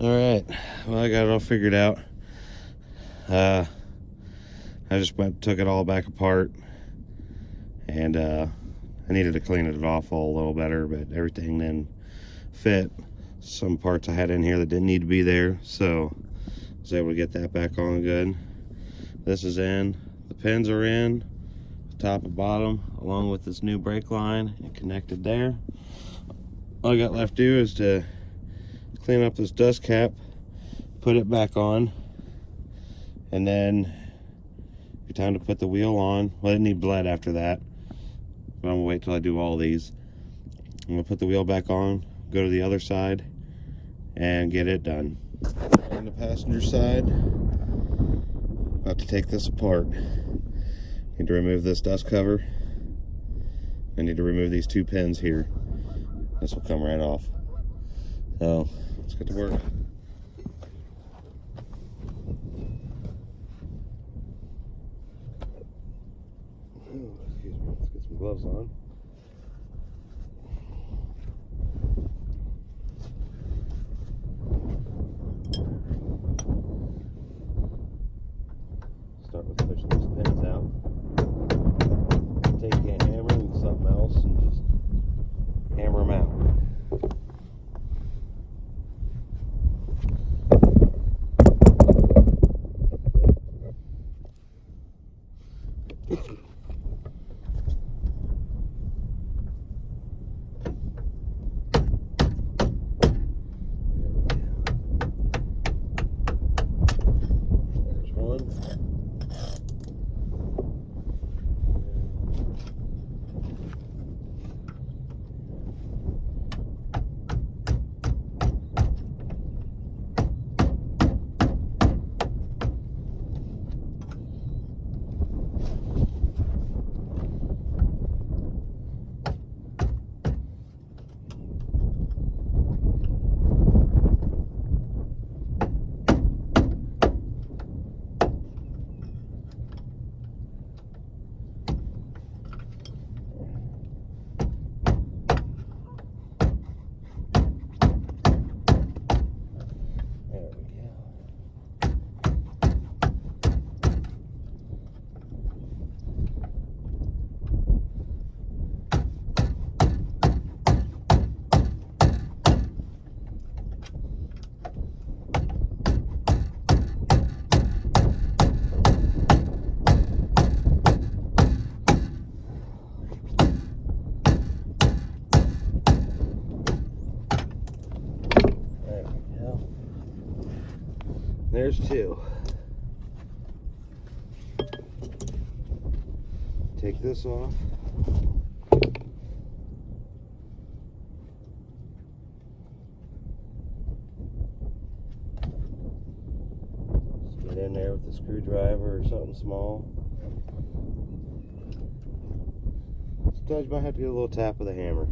Alright, well, I got it all figured out. I just took it all back apart, and I needed to clean it off a little better, but everything then fit. Some parts I had in here that didn't need to be there, so I was able to get that back on good. This is in, the pins are in, top and bottom, along with this new brake line and connected there. All I got left to do is to clean up this dust cap, put it back on, and then be time to put the wheel on. Well, it need bled after that, but I'm gonna wait till I do all these. I'm gonna put the wheel back on, go to the other side, and get it done. On the passenger side, about to take this apart. Need to remove this dust cover. I need to remove these two pins here. This will come right off. So let's get to work. Excuse me, let's get some gloves on. Start with pushing these pins out. Take a hammer and something else and just hammer them out. There's two. Take this off. Just get in there with a screwdriver or something small. Sometimes you might have to get a little tap with a hammer.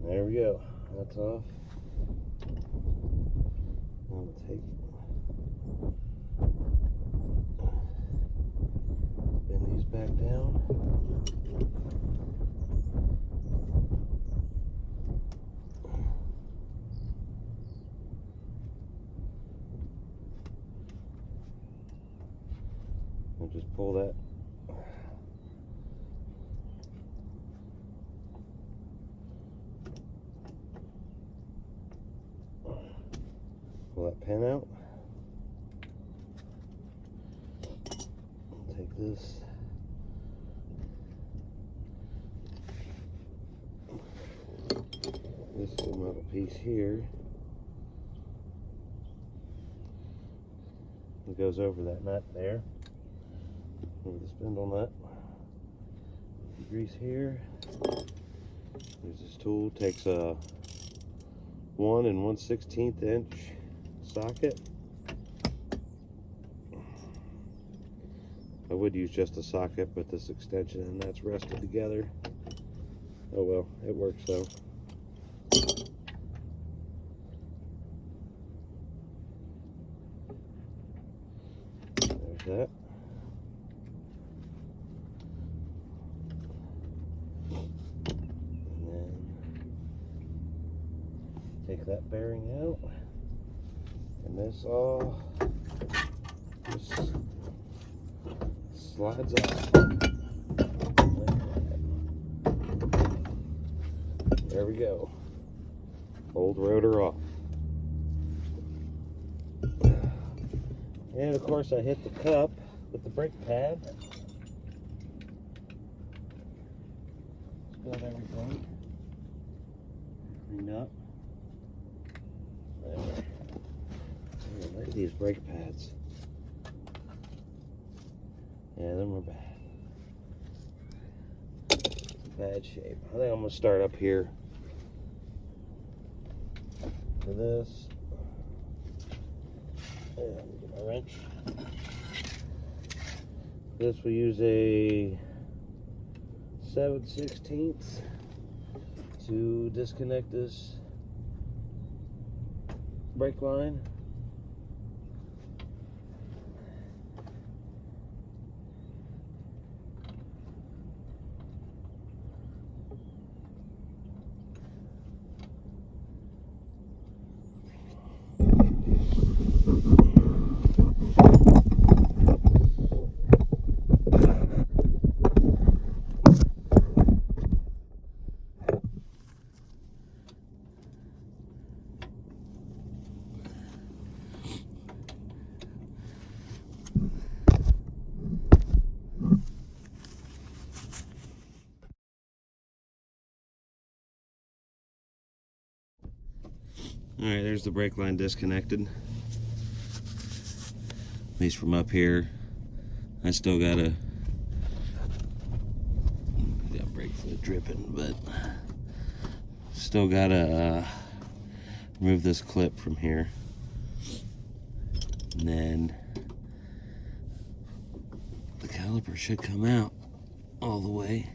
There we go. That's off. I'll take bend these back down. And just pull that. Pull that pin out. Take this. This little piece here. It goes over that nut there. Over the spindle nut. Grease here. There's this tool. Takes a 1 1/16 inch socket. I would use just a socket, but this extension and that's rusted together. Oh well, it works though. There's that. And then take that bearing out. And this all just slides off. There we go. Old rotor off. And of course I hit the cup with the brake pad. Got everything cleaned up. There. Look at these brake pads. Yeah, them are bad. Bad shape. I think I'm gonna start up here for this. Let me get my wrench. This will use a 7/16 to disconnect this brake line. Alright, there's the brake line disconnected. At least from up here. I still got brake fluid dripping, but still gotta remove this clip from here. And then the caliper should come out all the way.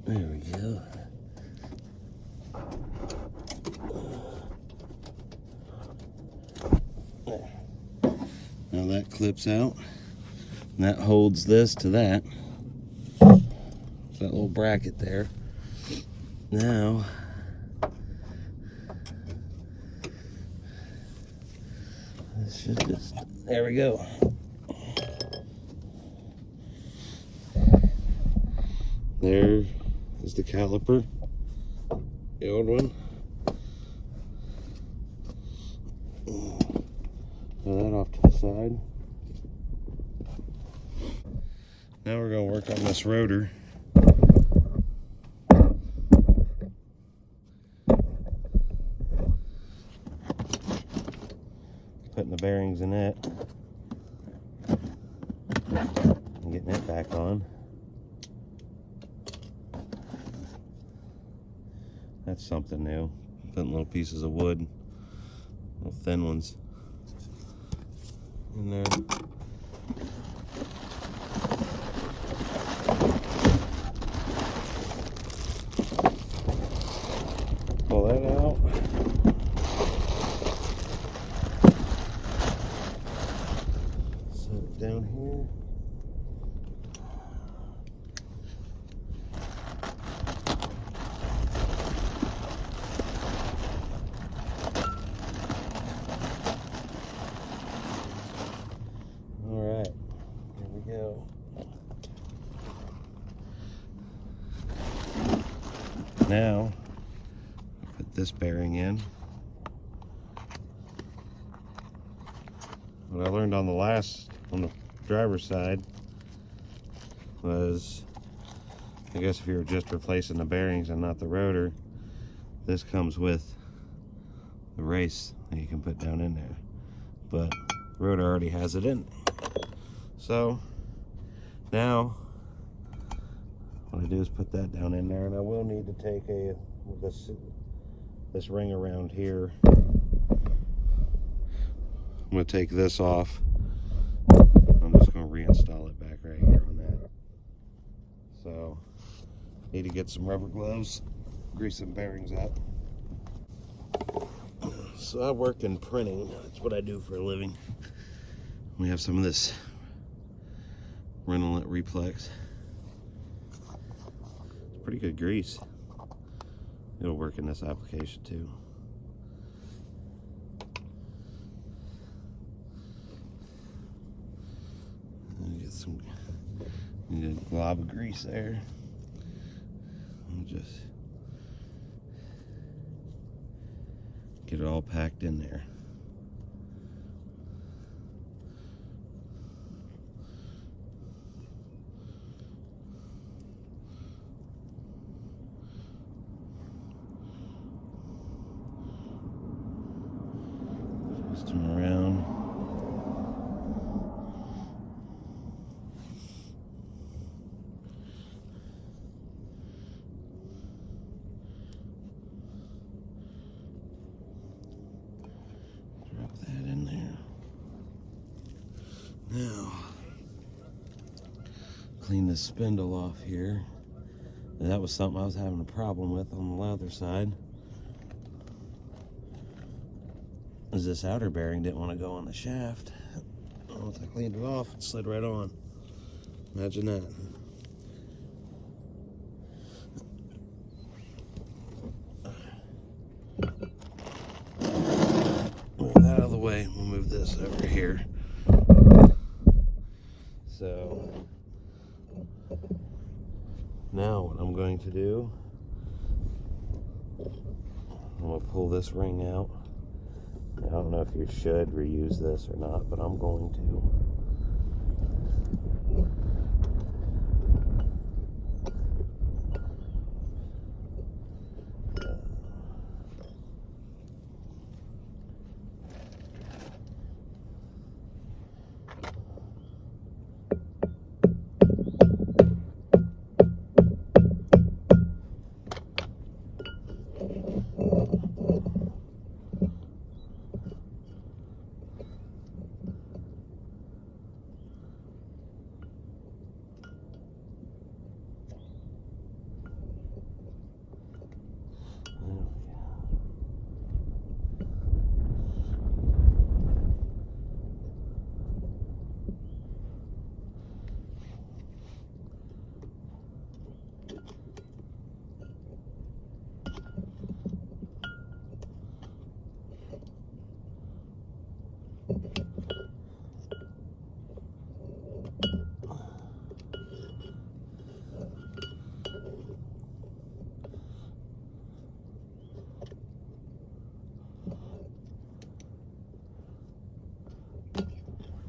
There we go. There. Now that clips out, and that holds this to that. That little bracket there. Now, this should just, there we go. There is the caliper, the old one. Throw that off to the side. Now we're going to work on this rotor. Putting the bearings in it and getting it back on. That's something new. Putting little pieces of wood, little thin ones, in there. Pull that out. Set it down here. All right, here we go. Now, put this bearing in. What I learned on the driver's side was, I guess if you were just replacing the bearings and not the rotor, this comes with the race that you can put down in there. But the rotor already has it in. So now what I do is put that down in there, and I will need to take this ring around here. I'm going to take this off. I'm just going to reinstall it back right here on that. So need to get some rubber gloves, grease some bearings up. So I work in printing. That's what I do for a living. We have some of this Reynolds Replex. It's pretty good grease. It'll work in this application too. Get some good glob of grease there. And just get it all packed in there. Twist them around. Drop that in there. Now, clean the spindle off here. And that was something I was having a problem with on the leather side. Is this outer bearing didn't want to go on the shaft. Once I cleaned it off, it slid right on. Imagine that. Move that out of the way. We'll move this over here. So now what I'm going to do, I'm going to pull this ring out. I don't know if you should reuse this or not, but I'm going to.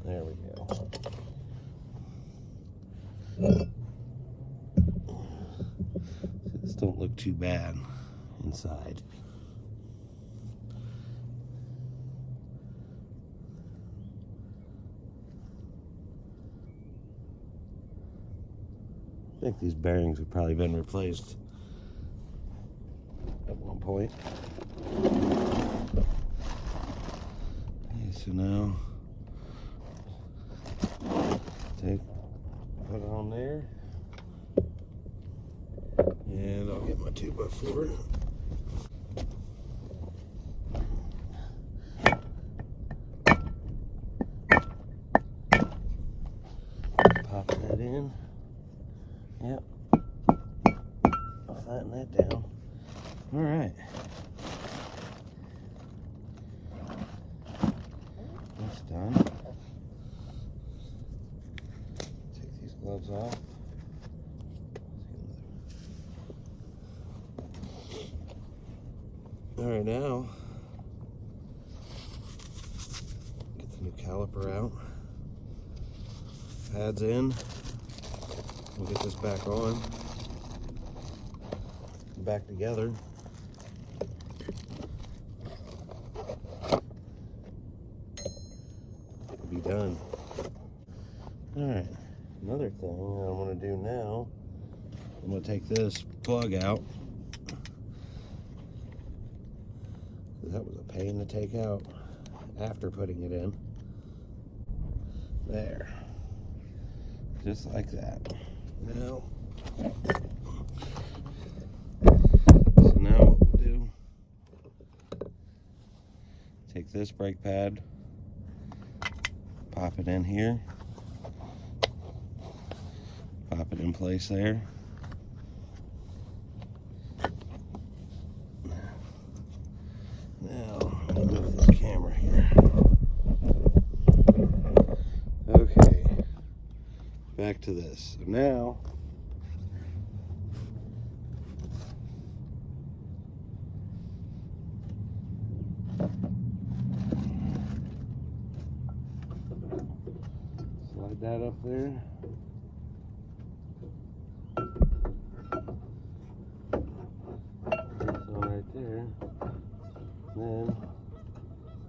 There we go. This don't look too bad inside. I think these bearings have probably been replaced at one point. Okay, so now put it on there, and I'll get my 2x4. Pop that in. Yep. I'll flatten that down. All right. That's done. Take these gloves off. All right, now get the new caliper out. Pads in. We'll get this back on. Back together. It'll be done. All right. Another thing I want to do now, I'm going to take this plug out. That was a pain to take out after putting it in. There. Just like that. Now, so now what we'll do, take this brake pad, pop it in here, pop it in place there. Now, let me move this camera here. Okay, back to this. So now, slide that up there. This one right there. Then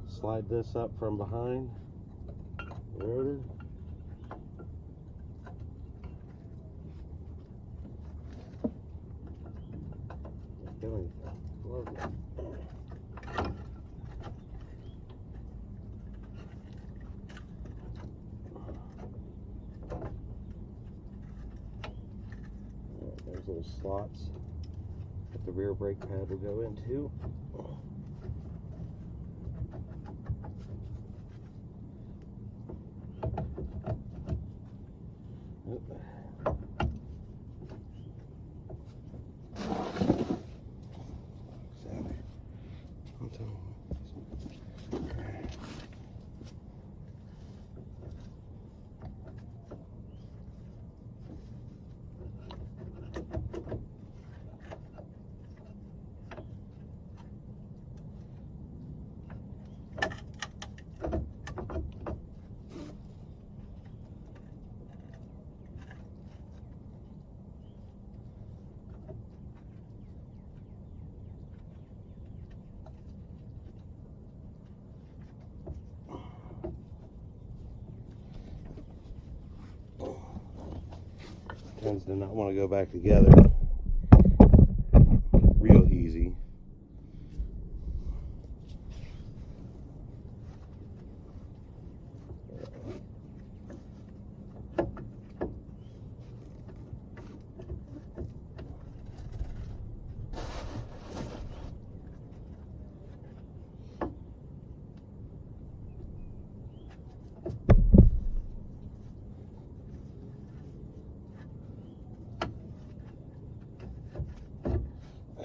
slide this up from behind the rotor. There's little slots that the rear brake pad will go into. Tends to not want to go back together real easy.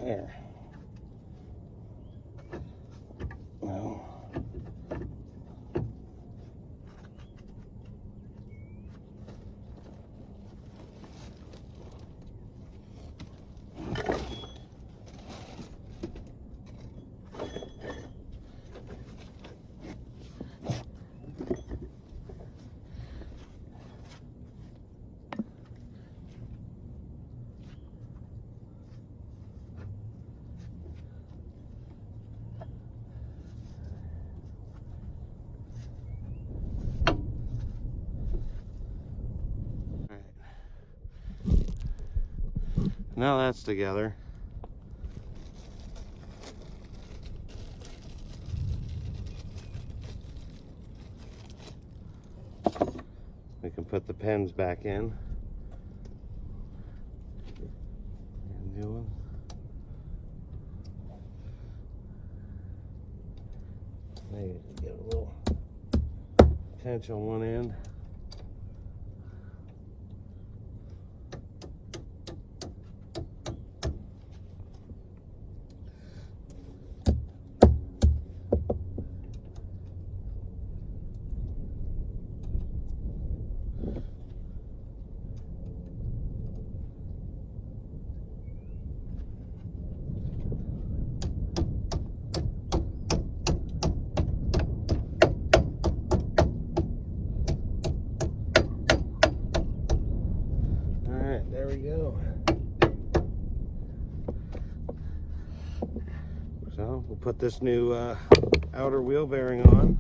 There. Now, now that's together. We can put the pins back in. And new one. Maybe get a little tench on one end. There we go. So we'll put this new outer wheel bearing on.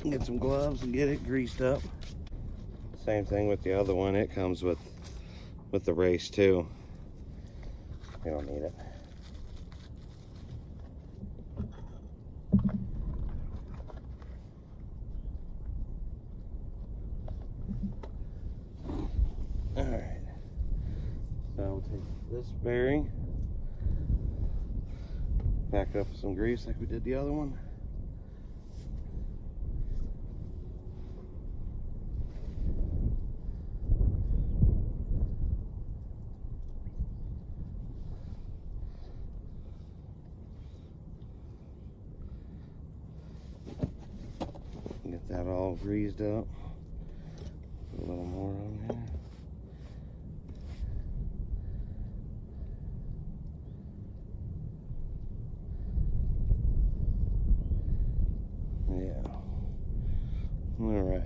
Get some gloves and get it greased up. Same thing with the other one. It comes with the race too. You don't need it. All right. So we'll take this bearing, back it up with some grease like we did the other one. Get that all greased up. Put a little more on there. Yeah. All right.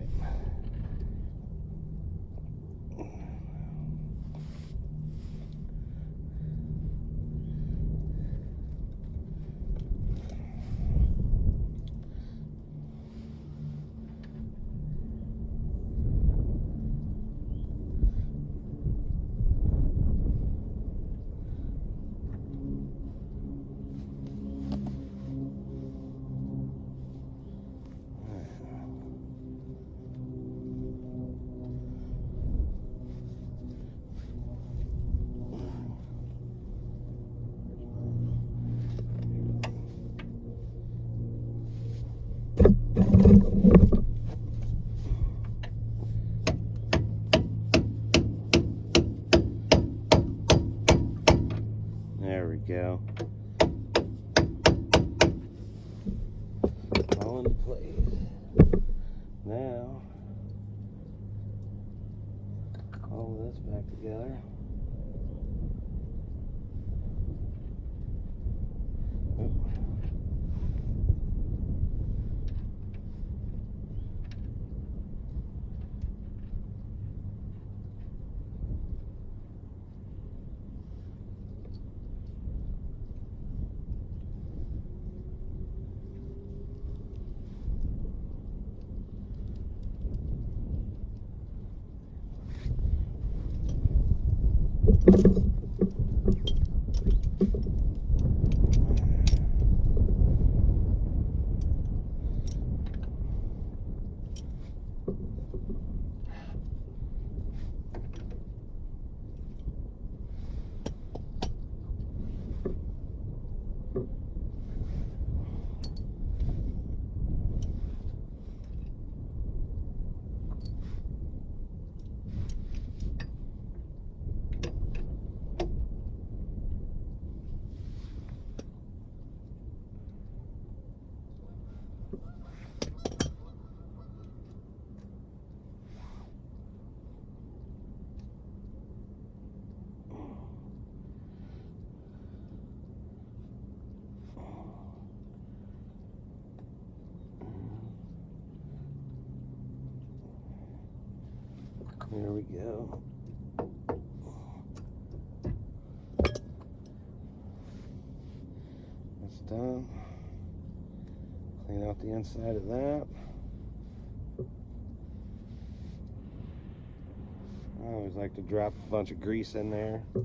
There we go. All in place. Now, all this back together. There we go. That's done. Clean out the inside of that. I always like to drop a bunch of grease in there. You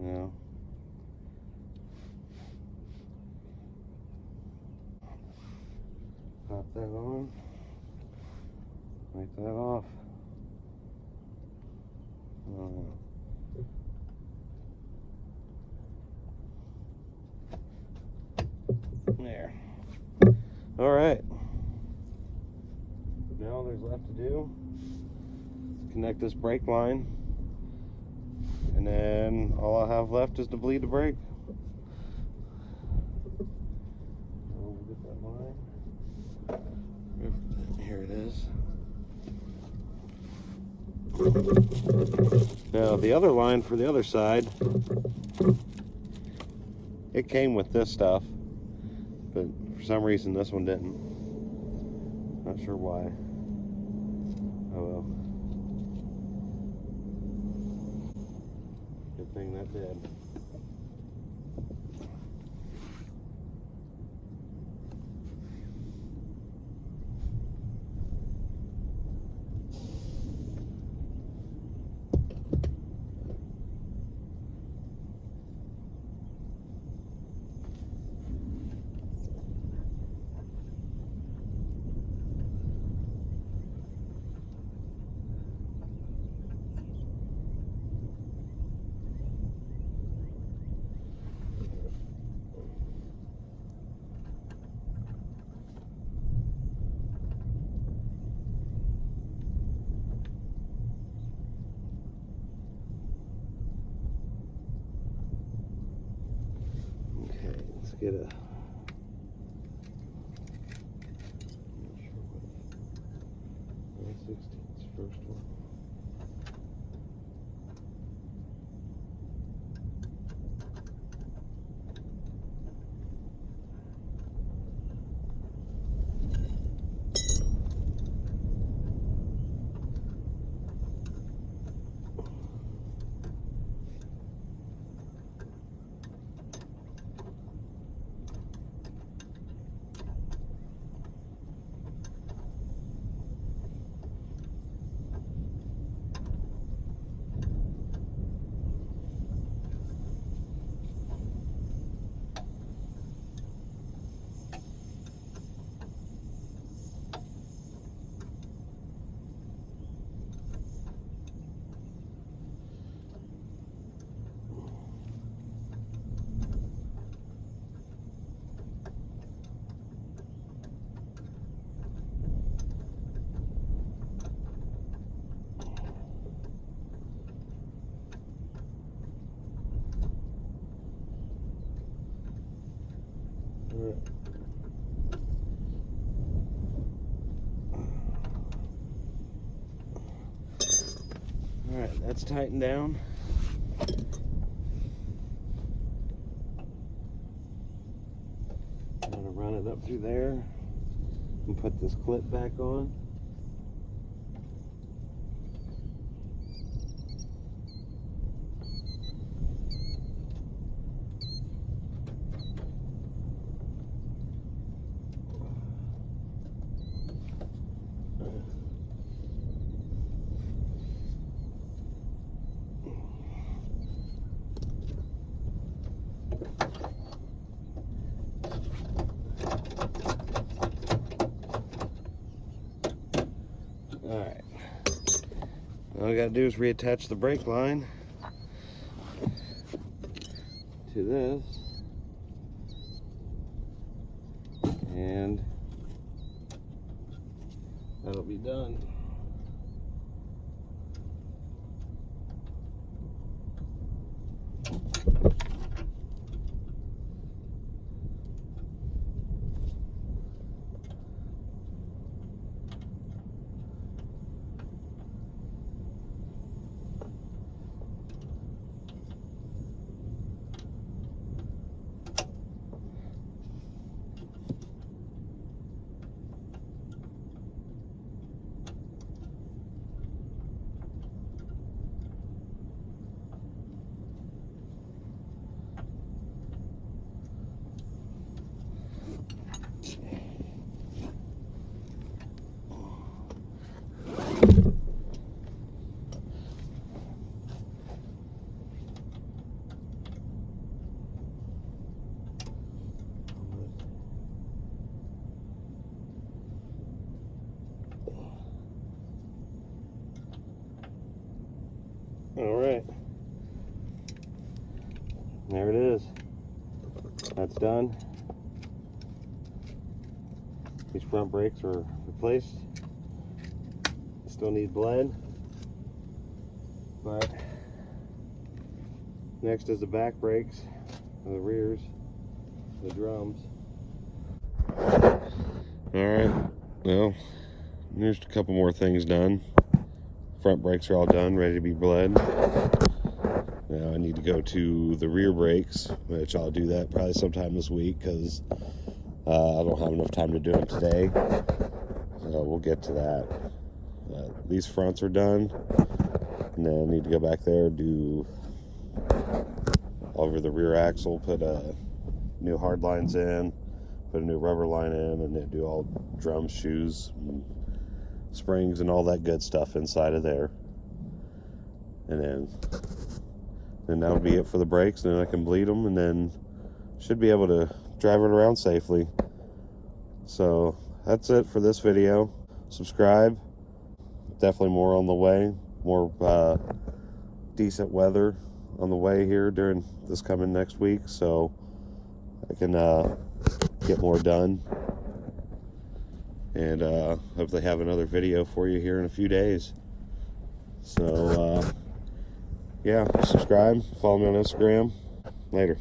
know. Pop that on. Wipe that off. There. All right. Now all there's left to do is connect this brake line, and then all I have left is to bleed the brake. We'll get that line. Here it is. Now the other line for the other side, it came with this stuff, but for some reason this one didn't. Not sure why. Oh well. Good thing that did. Let's get a 1/16 first one. Alright, that's tightened down. I'm going to run it up through there and put this clip back on. Alright, all I gotta do is reattach the brake line to this, and that'll be done. There it is. That's done. These front brakes are replaced. Still need bled. But next is the back brakes, the rears, the drums. Alright, well, there's a couple more things done. Front brakes are all done, ready to be bled. Now I need to go to the rear brakes, which I'll do that probably sometime this week because I don't have enough time to do them today. So we'll get to that. These fronts are done, and then I need to go back there, do over the rear axle, put new hard lines in, put a new rubber line in, and then do all drum shoes, and springs, and all that good stuff inside of there. And then that'll be it for the brakes, and then I can bleed them, and then should be able to drive it around safely. So that's it for this video. Subscribe. Definitely more on the way. More decent weather on the way here during this coming next week, so I can get more done, and hopefully have another video for you here in a few days. So yeah, subscribe, follow me on Instagram. Later.